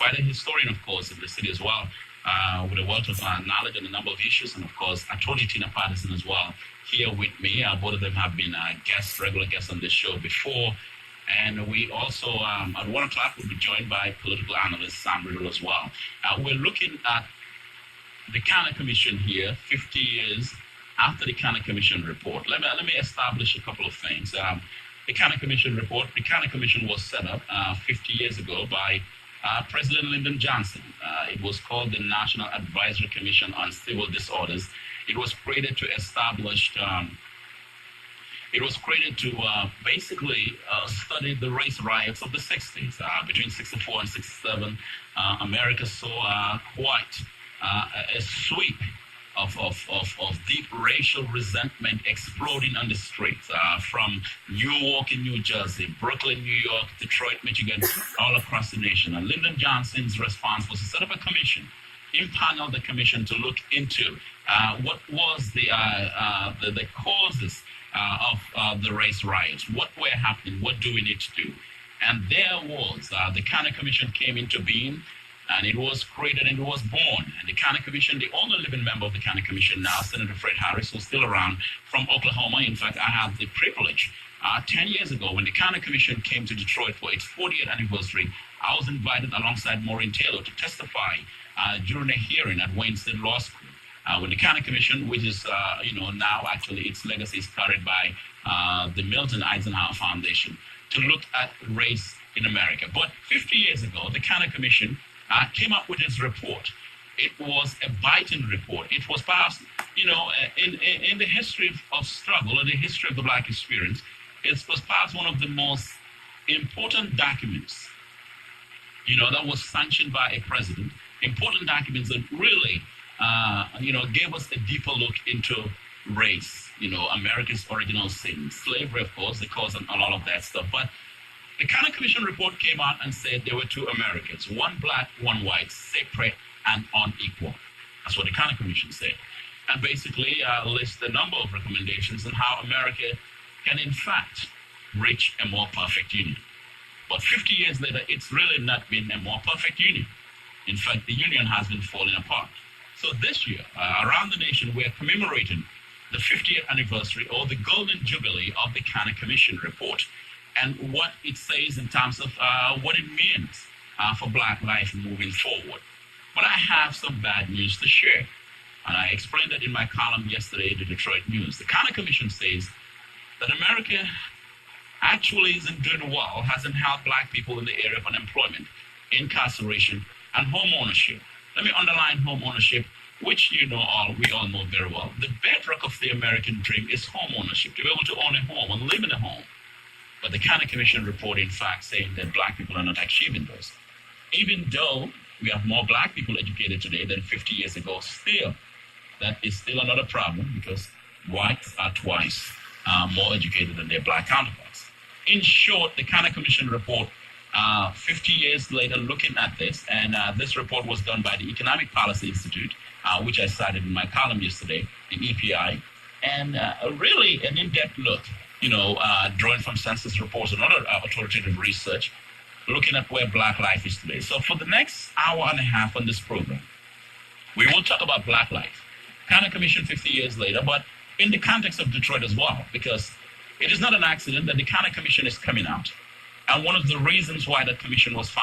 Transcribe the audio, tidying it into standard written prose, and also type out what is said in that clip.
quite a historian, of course, in the city as well, with a wealth of knowledge on a number of issues, and of course, Attorney Tina Patterson as well here with me. Both of them have been regular guests on this show before. And we also, at 1 o'clock, will be joined by political analyst Sam Riddle as well. We're looking at the Canna Commission here, 50 years after the Canna Commission report. Let me establish a couple of things. The Canna Commission report, the Canna Commission was set up 50 years ago by President Lyndon Johnson. It was called the National Advisory Commission on Civil Disorders. It was created to establish basically study the race riots of the 60s. Between 64 and 67, America saw quite a sweep of deep racial resentment exploding on the streets, from Newark in New Jersey, Brooklyn, New York, Detroit, Michigan, all across the nation. And Lyndon Johnson's response was to set up a commission, impanel the commission to look into what was the causes of the race riots, what were happening, what do we need to do. And there was, the Canna Commission came into being, and it was created and it was born. And the Canna Commission, the only living member of the Canna Commission now, Senator Fred Harris, who's still around from Oklahoma. In fact, I had the privilege 10 years ago when the Canna Commission came to Detroit for its 40th anniversary. I was invited alongside Maureen Taylor to testify during a hearing at Wayne State Law School. When the Canna Commission, which is, now actually its legacy is carried by the Milton Eisenhower Foundation, to look at race in America. But 50 years ago, the Canna Commission came up with its report. It was a biting report. It was perhaps, in the history of struggle, or the history of the Black experience, it was perhaps one of the most important documents, that was sanctioned by a president. Important documents that really, gave us a deeper look into race, America's original sin, slavery, of course, the cause and all of that stuff. But the Canna Commission report came out and said there were two Americans, one black, one white, separate and unequal. That's what the Canna Commission said. And basically lists a number of recommendations on how America can, in fact, reach a more perfect union. But 50 years later, it's really not been a more perfect union. In fact, the union has been falling apart. So this year, around the nation, we're commemorating the 50th anniversary or the golden jubilee of the Canna Commission report, and what it says in terms of what it means for Black life moving forward. But I have some bad news to share, and I explained that in my column yesterday in the Detroit News. The Canna Commission says that America actually isn't doing well, hasn't helped Black people in the area of unemployment, incarceration, and home ownership. Let me underline home ownership, which we all know very well. The bedrock of the American dream is home ownership, to be able to own a home and live in a home. But the Canna Commission report, in fact, saying that Black people are not achieving those. Even though we have more Black people educated today than 50 years ago, still, that is still another problem because whites are twice more educated than their Black counterparts. In short, the Canna Commission report, 50 years later, looking at this, and this report was done by the Economic Policy Institute, which I cited in my column yesterday, the EPI, and really an in-depth look, drawing from census reports and other authoritative research, looking at where Black life is today. So for the next hour and a half on this program, we will talk about Black life. Canna Commission 50 years later, but in the context of Detroit as well, because it is not an accident that the Canna Commission is coming out. And one of the reasons why that commission was founded